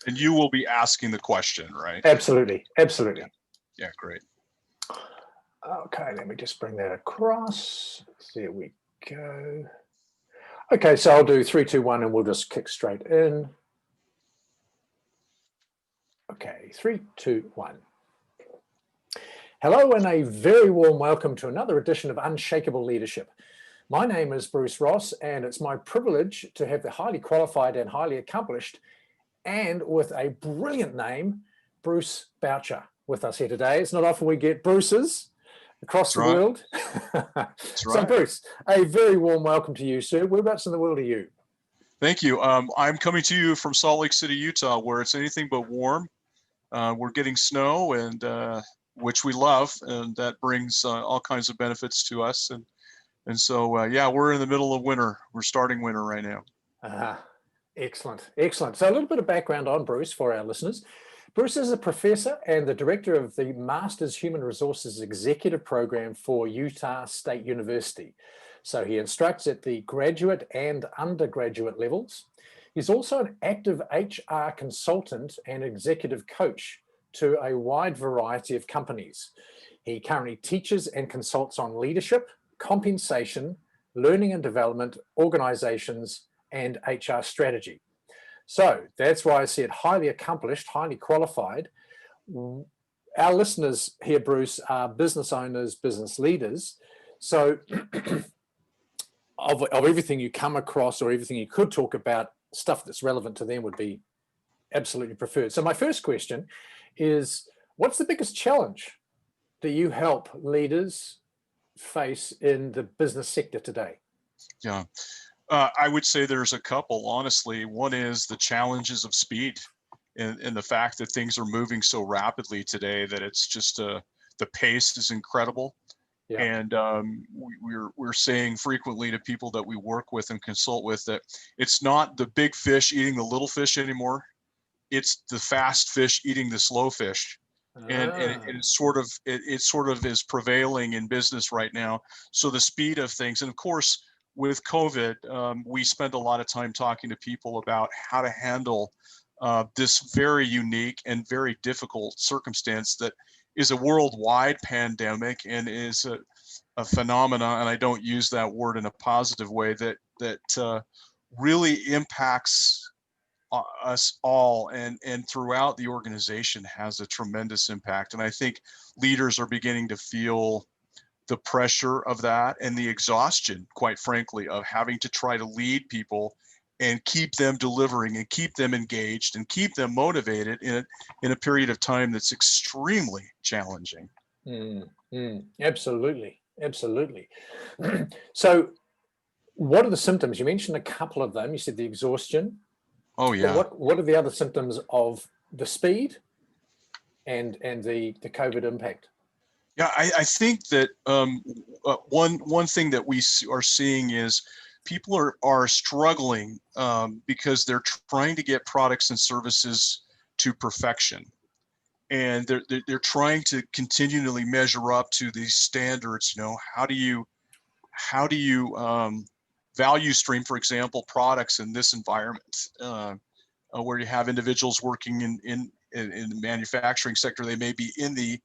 And you will be asking the question, right? Absolutely, absolutely. Yeah, great. Okay, let me just bring that across. There we go. Okay, so I'll do 3, 2, 1, and we'll just kick straight in. Okay, 3, 2, 1. Hello, and a very warm welcome to another edition of Unshakeable Leadership. My name is Bruce Ross, and it's my privilege to have the highly qualified and highly accomplished, and with a brilliant name, Bruce Boucher, with us here today. It's not often we get Bruces across the world. So Bruce, a very warm welcome to you, sir. Whereabouts in the world are you? Thank you. I'm coming to you from Salt Lake City, Utah, where it's anything but warm. We're getting snow, and which we love, and that brings all kinds of benefits to us. And so, yeah, we're in the middle of winter. We're starting winter right now. Excellent, excellent. So a little bit of background on Bruce for our listeners. Bruce is a professor and the director of the Masters Human Resources Executive Program for Utah State University. So he instructs at the graduate and undergraduate levels. He's also an active HR consultant and executive coach to a wide variety of companies. He currently teaches and consults on leadership, compensation, learning and development, organizations, and HR strategy. So that's why I said highly accomplished, highly qualified. Our listeners here, Bruce, are business owners, business leaders. So of everything you come across or everything you could talk about, stuff that's relevant to them would be absolutely preferred. So my first question is, what's the biggest challenge that you help leaders face in the business sector today? Yeah. I would say there's a couple, honestly. One is the challenges of speed and the fact that things are moving so rapidly today that it's just the pace is incredible. Yeah. And we're saying frequently to people that we work with and consult with that it's not the big fish eating the little fish anymore. It's the fast fish eating the slow fish. And it sort of is prevailing in business right now. So the speed of things, and of course, with COVID, we spent a lot of time talking to people about how to handle this very unique and very difficult circumstance that is a worldwide pandemic and is a phenomena, and I don't use that word in a positive way, that really impacts us all and throughout the organization has a tremendous impact. And I think leaders are beginning to feel the pressure of that and the exhaustion, quite frankly, of having to try to lead people and keep them delivering and keep them engaged and keep them motivated in a period of time that's extremely challenging. Absolutely, absolutely. So what are the symptoms? You mentioned a couple of them. You said the exhaustion. Oh, yeah. What are the other symptoms of the speed and the COVID impact? Yeah, I think that one thing that we are seeing is people are struggling because they're trying to get products and services to perfection, and they're trying to continually measure up to these standards. You know, how do you value stream, for example, products in this environment where you have individuals working in the manufacturing sector? They may be in the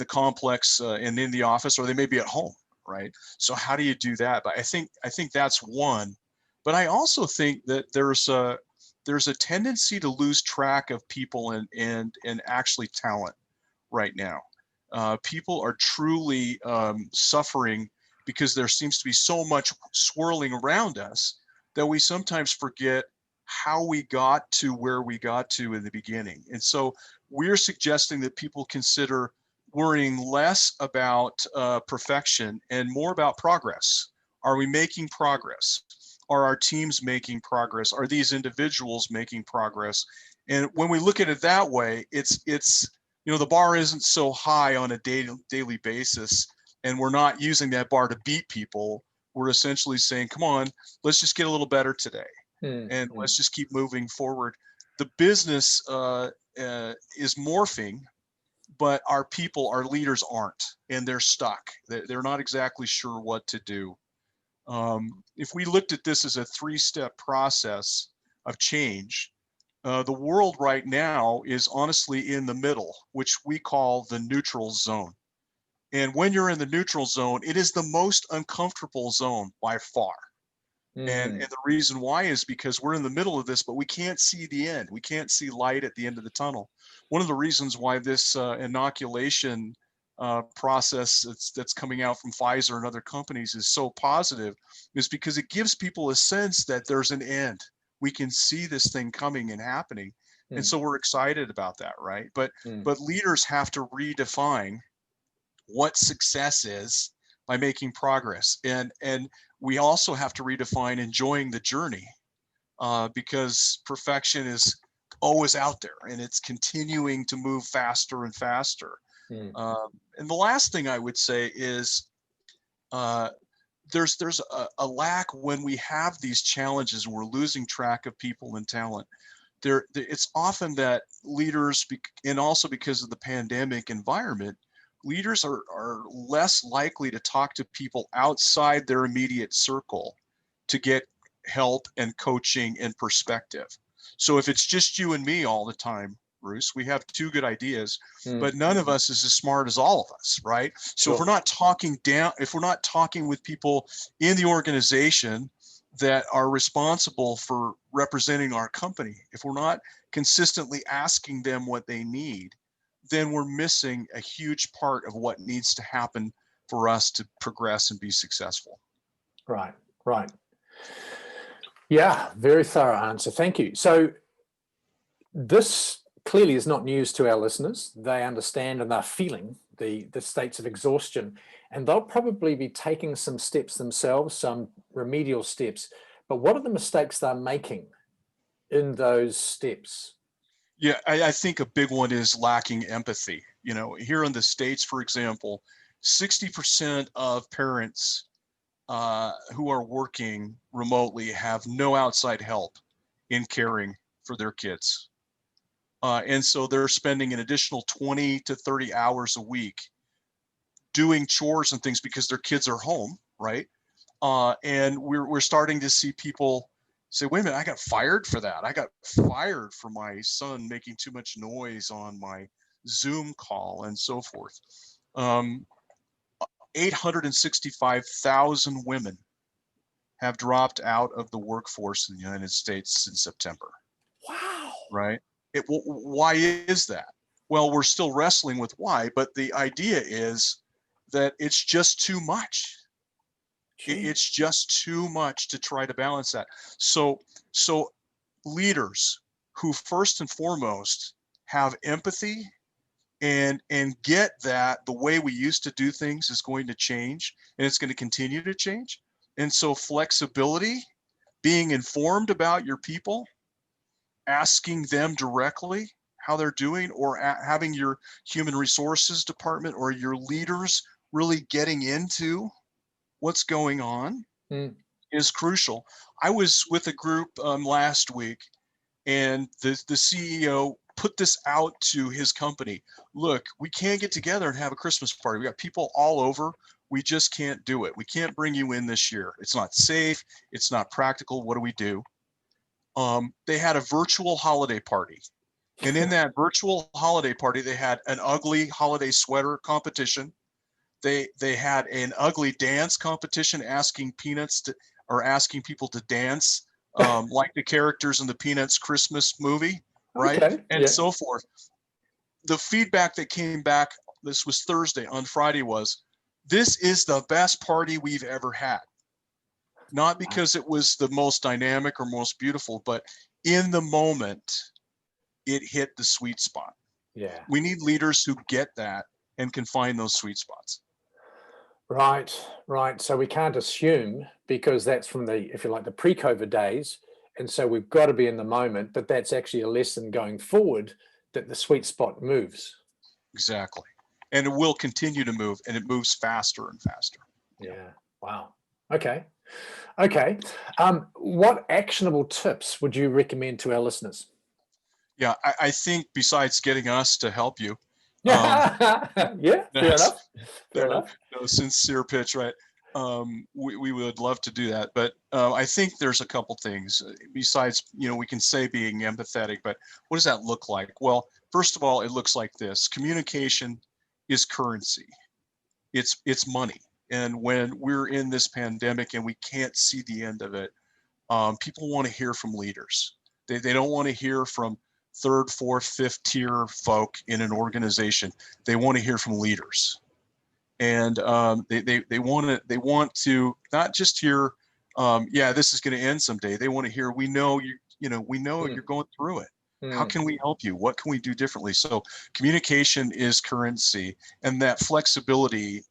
complex and in the office, or they may be at home, right? So how do you do that? But I think that's one. But I also think that there's a tendency to lose track of people and actually talent right now. People are truly suffering because there seems to be so much swirling around us that we sometimes forget how we got to where we got to in the beginning. And so we're suggesting that people consider worrying less about perfection and more about progress. Are we making progress? Are our teams making progress? Are these individuals making progress? And when we look at it that way, it's you know, the bar isn't so high on a daily basis, and we're not using that bar to beat people. We're essentially saying, come on, let's just get a little better today. And let's just keep moving forward. The business is morphing, but our people, our leaders aren't, and they're stuck. They're not exactly sure what to do. If we looked at this as a 3-step process of change, The world right now is honestly in the middle, which we call the neutral zone. And when you're in the neutral zone, it is the most uncomfortable zone by far. And the reason why is because we're in the middle of this, but we can't see the end. We can't see light at the end of the tunnel. One of the reasons why this inoculation process that's coming out from Pfizer and other companies is so positive is because it gives people a sense that there's an end. We can see this thing coming and happening. And so we're excited about that, right? But leaders have to redefine what success is by making progress. And we also have to redefine enjoying the journey, because perfection is always out there and it's continuing to move faster and faster. And the last thing I would say is there's a lack when we have these challenges, we're losing track of people and talent. It's often that leaders, and also because of the pandemic environment, leaders are less likely to talk to people outside their immediate circle to get help and coaching and perspective. So if it's just you and me all the time, Bruce, we have two good ideas, but none of us is as smart as all of us, right? So if we're not talking with people in the organization that are responsible for representing our company, if we're not consistently asking them what they need, then we're missing a huge part of what needs to happen for us to progress and be successful. Right. Yeah, very thorough answer. Thank you. So this clearly is not news to our listeners. They understand and they're feeling the states of exhaustion, and they'll probably be taking some steps themselves, some remedial steps. But what are the mistakes they're making in those steps? Yeah, I think a big one is lacking empathy. Here in the States, for example, 60% of parents who are working remotely have no outside help in caring for their kids. And so they're spending an additional 20 to 30 hours a week doing chores and things because their kids are home, right? And we're starting to see people say, wait a minute, I got fired for that. I got fired for my son making too much noise on my Zoom call and so forth. 865,000 women have dropped out of the workforce in the United States since September. Wow. Right? Why is that? Well, we're still wrestling with why, but the idea is that it's just too much. It's just too much to try to balance that. So leaders who first and foremost have empathy and get that the way we used to do things is going to change, and it's going to continue to change. And so flexibility, being informed about your people, asking them directly how they're doing, or having your human resources department or your leaders really getting into what's going on is crucial. I was with a group last week, and the CEO put this out to his company. Look, we can't get together and have a Christmas party. We got people all over. We just can't do it. We can't bring you in this year. It's not safe. It's not practical. What do we do? They had a virtual holiday party. And in that virtual holiday party, they had an ugly holiday sweater competition. They had an ugly dance competition, asking people to dance like the characters in the Peanuts Christmas movie, right? Okay, and so forth. The feedback that came back, this was Thursday, on Friday, was, this is the best party we've ever had. Not because it was the most dynamic or most beautiful, but in the moment, it hit the sweet spot. Yeah. We need leaders who get that and can find those sweet spots. Right. So we can't assume, because that's from the, if you like, the pre-COVID days. And so we've got to be in the moment, but that's actually a lesson going forward, that the sweet spot moves. Exactly. And it will continue to move, and it moves faster and faster. Yeah. Wow. Okay. What actionable tips would you recommend to our listeners? Yeah, I think besides getting us to help you. Yeah, fair enough. No, sincere pitch, right? we would love to do that. But I think there's a couple things besides, we can say being empathetic, but what does that look like? Well, first of all, it looks like this. Communication is currency. It's money. And when we're in this pandemic and we can't see the end of it, people want to hear from leaders. They don't want to hear from third, fourth, fifth tier folk in an organization. They want to hear from leaders. And they want to not just hear, yeah, this is going to end someday. They want to hear, we know we know you're going through it. How can we help you? What can we do differently? So communication is currency, and that flexibility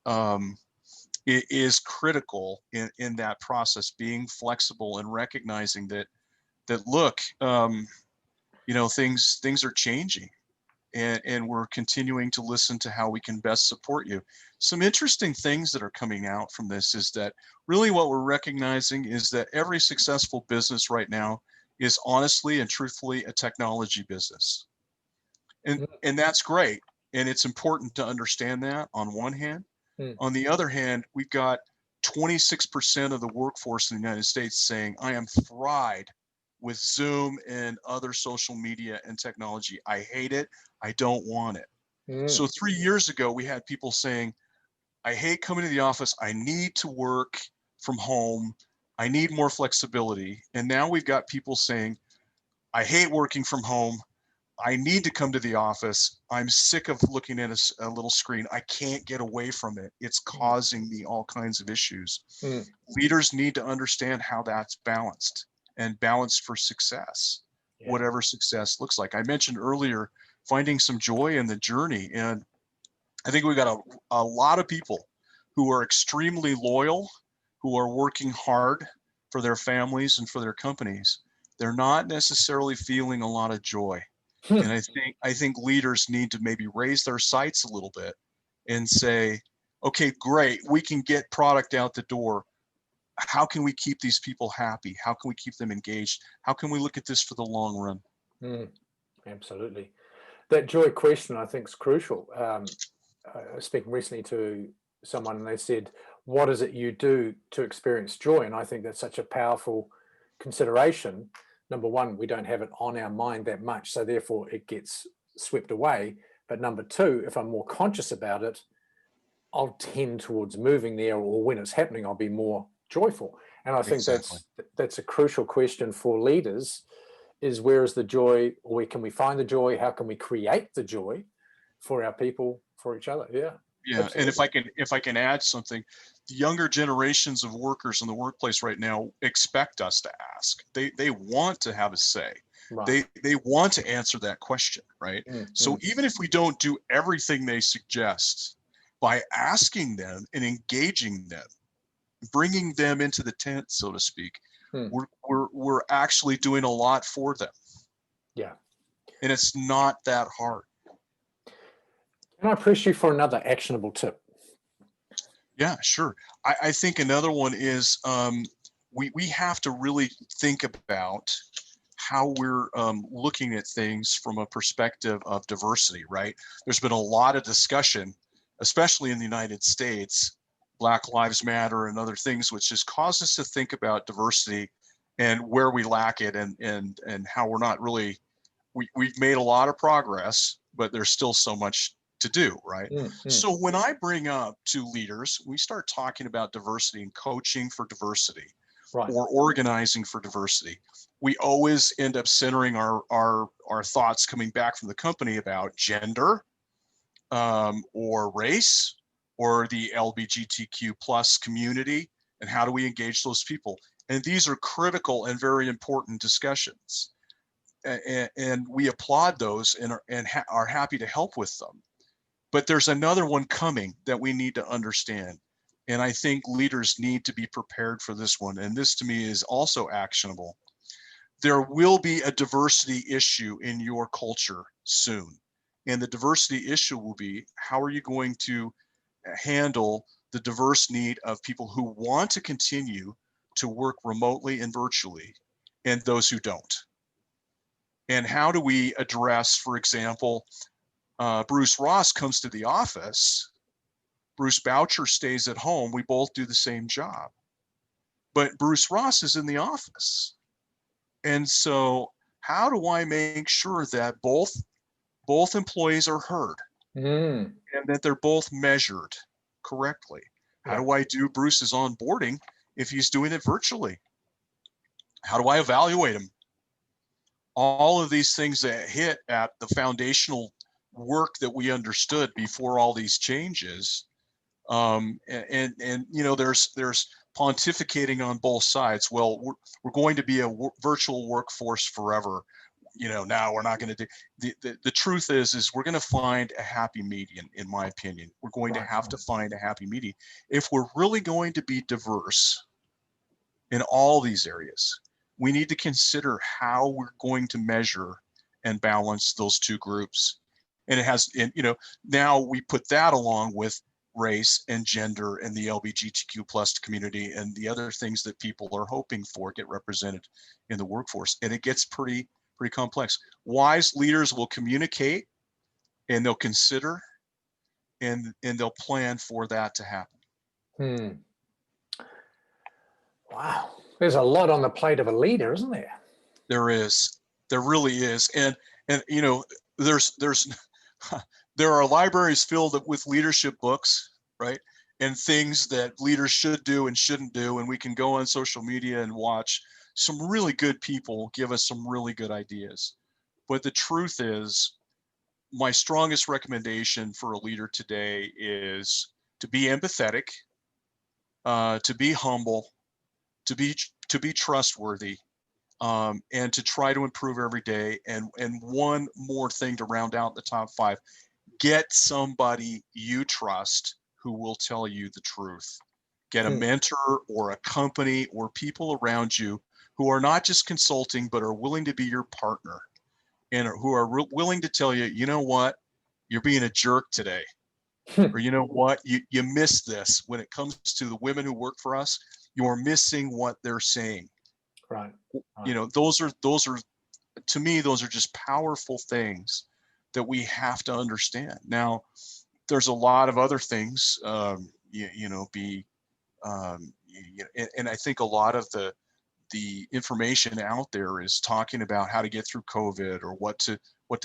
is critical in that process. Being flexible and recognizing that look, things are changing. And we're continuing to listen to how we can best support you. Some interesting things that are coming out from this is that really what we're recognizing is that every successful business right now is honestly and truthfully a technology business. And that's great. And it's important to understand that on one hand. On the other hand, we've got 26% of the workforce in the United States saying, I am fried with Zoom and other social media and technology. I hate it. I don't want it. So 3 years ago, we had people saying, I hate coming to the office. I need to work from home. I need more flexibility. And now we've got people saying, I hate working from home. I need to come to the office. I'm sick of looking at a little screen. I can't get away from it. It's causing me all kinds of issues. Leaders need to understand how that's balanced and balanced for success, whatever success looks like. I mentioned earlier, finding some joy in the journey. And I think we've got a lot of people who are extremely loyal, who are working hard for their families and for their companies. They're not necessarily feeling a lot of joy. And I think leaders need to maybe raise their sights a little bit and say, okay, great, we can get product out the door. How can we keep these people happy? How can we keep them engaged? How can we look at this for the long run? Absolutely. That joy question, I think, is crucial. I was speaking recently to someone and they said, what is it you do to experience joy? And I think that's such a powerful consideration. Number one, we don't have it on our mind that much, so therefore it gets swept away. But number two, if I'm more conscious about it, I'll tend towards moving there, or when it's happening, I'll be more joyful. And I think that's a crucial question for leaders, is where is the joy, or where can we find the joy? How can we create the joy for our people, for each other? Yeah. And if I can add something, the younger generations of workers in the workplace right now expect us to ask. They want to have a say. Right. They want to answer that question, right? So even if we don't do everything they suggest, by asking them and engaging them, bringing them into the tent, so to speak, we're actually doing a lot for them. Yeah. And it's not that hard. Can I press you for another actionable tip? Yeah, sure. I think another one is we have to really think about how we're looking at things from a perspective of diversity, right? There's been a lot of discussion, especially in the United States, Black Lives Matter and other things, which has caused us to think about diversity and where we lack it, and how we're not really, we've made a lot of progress, but there's still so much to do, right? So when I bring up to leaders, we start talking about diversity and coaching for diversity, or organizing for diversity, we always end up centering our thoughts coming back from the company about gender, or race, or the LGBTQ plus community, and how do we engage those people? And these are critical and very important discussions. And we applaud those and are happy to help with them. But there's another one coming that we need to understand. And I think leaders need to be prepared for this one. And this to me is also actionable. There will be a diversity issue in your culture soon. And the diversity issue will be, how are you going to handle the diverse need of people who want to continue to work remotely and virtually, and those who don't? And how do we address, for example, Bruce Ross comes to the office, Bruce Boucher stays at home. We both do the same job. But Bruce Ross is in the office. And so how do I make sure that both employees are heard and that they're both measured correctly? How do I do Bruce's onboarding if he's doing it virtually? How do I evaluate him? All of these things that hit at the foundational work that we understood before all these changes. And you know, there's pontificating on both sides. Well, we're going to be a virtual workforce forever. You know, now we're not going to do. The truth is we're going to find a happy median. In my opinion, we're going to have to find a happy median if we're really going to be diverse in all these areas. We need to consider how we're going to measure and balance those two groups. And it has, and you know, now we put that along with race and gender and the LGBTQ plus community and the other things that people are hoping for get represented in the workforce. And it gets pretty complex. Wise leaders will communicate and they'll consider and they'll plan for that to happen. Wow. There's a lot on the plate of a leader, isn't there? There is. There really is. And you know, there's there are libraries filled with leadership books, right? And things that leaders should do and shouldn't do. And we can go on social media and watch some really good people give us some really good ideas. But the truth is, my strongest recommendation for a leader today is to be empathetic, to be humble, to be trustworthy, and to try to improve every day. And one more thing to round out the top 5, get somebody you trust who will tell you the truth. Get a mentor or a company or people around you who are not just consulting, but are willing to be your partner and who are willing to tell you, you know what, you're being a jerk today. Or you know what, you missed this. When it comes to the women who work for us, you're missing what they're saying. Right. You know, those are, to me, those are just powerful things that we have to understand. Now, there's a lot of other things, and I think a lot of the information out there is talking about how to get through COVID or what to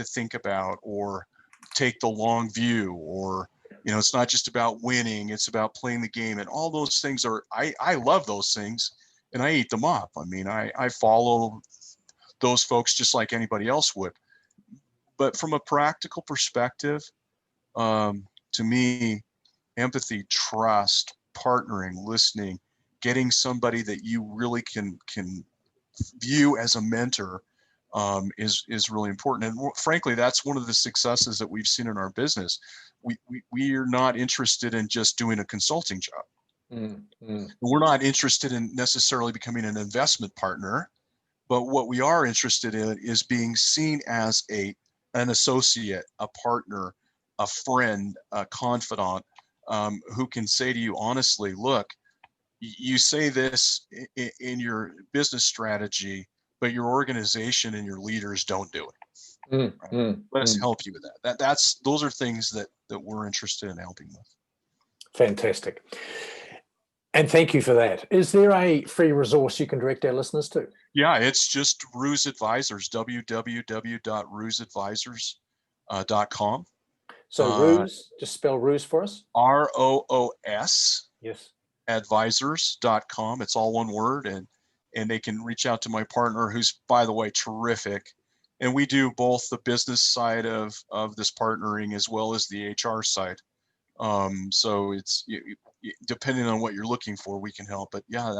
think about or take the long view, or, you know, it's not just about winning, it's about playing the game. And all those things are, I love those things and I eat them up. I mean, I follow those folks just like anybody else would. But from a practical perspective, to me, empathy, trust, partnering, listening, getting somebody that you really can view as a mentor is really important. And frankly, that's one of the successes that we've seen in our business. We are not interested in just doing a consulting job. We're not interested in necessarily becoming an investment partner, but what we are interested in is being seen as an associate, a partner, a friend, a confidant, who can say to you honestly, look, you say this in your business strategy, but your organization and your leaders don't do it. Right? Let's help you with that. Those are things that we're interested in helping with. Fantastic. And thank you for that. Is there a free resource you can direct our listeners to? Yeah, it's just Roos Advisors, www.roosadvisors.com. So Roos, just spell Roos for us. ROOS. Yes. Advisors.com. It's all one word, and they can reach out to my partner, who's, by the way, terrific. And we do both the business side of this partnering as well as the HR side. So it's depending on what you're looking for, we can help. But yeah,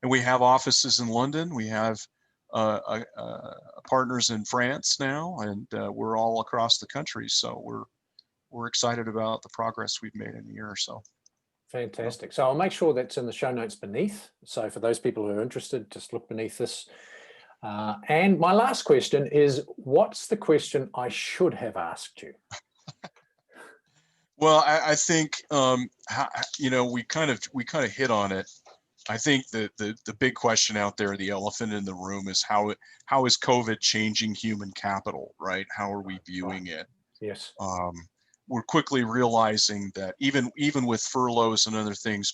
and we have offices in London. We have partners in France now, and we're all across the country. So we're excited about the progress we've made in a year or so. Fantastic. So I'll make sure that's in the show notes beneath. So for those people who are interested, just look beneath this. And my last question is, what's the question I should have asked you? Well, I think we kind of hit on it. I think the big question out there, the elephant in the room, is how is COVID changing human capital, right? How are we viewing it? Yes. we're quickly realizing that even with furloughs and other things,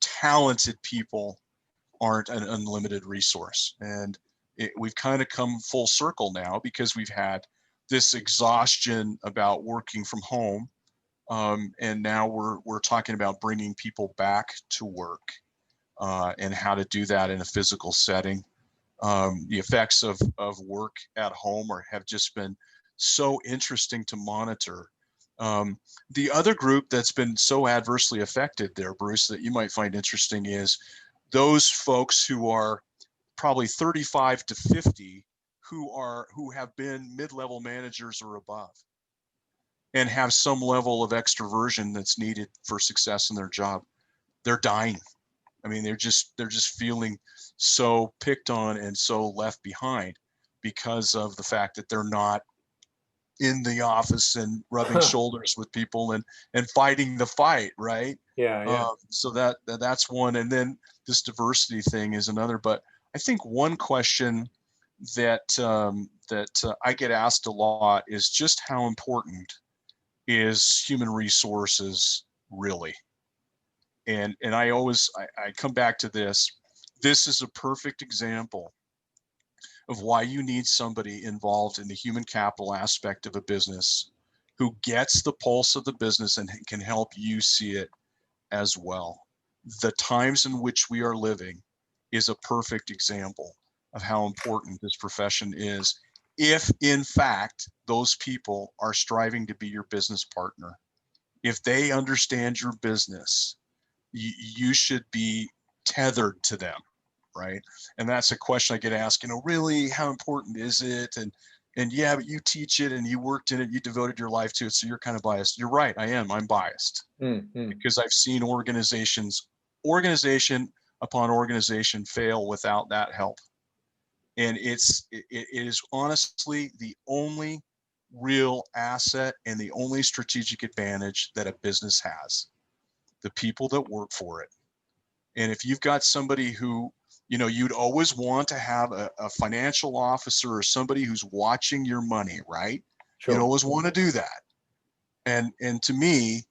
talented people aren't an unlimited resource. And we've kind of come full circle now, because we've had this exhaustion about working from home. And now we're talking about bringing people back to work, and how to do that in a physical setting. The effects of work at home have just been so interesting to monitor. The other group that's been so adversely affected there, Bruce, that you might find interesting is those folks who are probably 35 to 50 who have been mid-level managers or above and have some level of extroversion that's needed for success in their job. They're dying. I mean, they're just feeling so picked on and so left behind because of the fact that they're not in the office and rubbing shoulders with people and fighting the fight, right? Yeah. So that's one. And then this diversity thing is another. But I think one question that I get asked a lot is just how important is human resources really? And I come back to this. This is a perfect example of why you need somebody involved in the human capital aspect of a business who gets the pulse of the business and can help you see it as well. The times in which we are living is a perfect example of how important this profession is, if in fact those people are striving to be your business partner. If they understand your business, you should be tethered to them, right? And that's a question I get asked, really, how important is it? And yeah, but you teach it and you worked in it, you devoted your life to it, so you're kind of biased. You're right, I'm biased. Because I've seen organization upon organization fail without that help. And it is honestly the only real asset and the only strategic advantage that a business has, the people that work for it. And if you've got somebody who, you'd always want to have a financial officer or somebody who's watching your money, right? Sure. You'd always want to do that. And to me,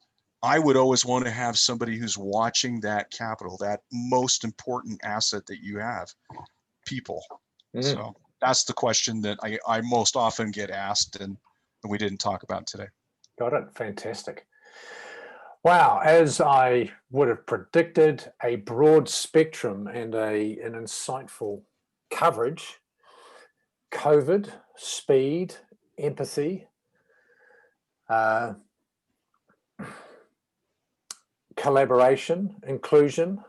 I would always want to have somebody who's watching that capital, that most important asset that you have, people. So that's the question that I most often get asked, and we didn't talk about today. Got it. Fantastic. Wow, as I would have predicted, a broad spectrum and an insightful coverage. COVID, speed, empathy, collaboration, inclusion,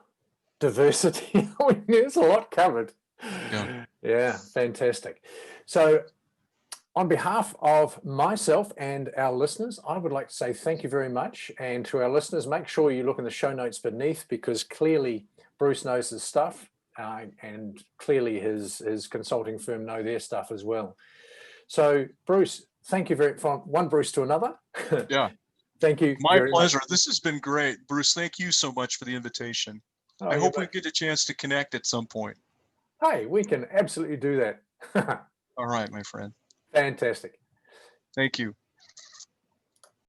diversity. There's a lot covered. Yeah, fantastic. So on behalf of myself and our listeners, I would like to say thank you very much. And to our listeners, make sure you look in the show notes beneath, because clearly Bruce knows his stuff, and clearly his consulting firm know their stuff as well. So Bruce, thank you from one Bruce to another. Yeah. Thank you. My pleasure. This has been great. Bruce, thank you so much for the invitation. I hope we get a chance to connect at some point. Hey, we can absolutely do that. All right, my friend. Fantastic. Thank you.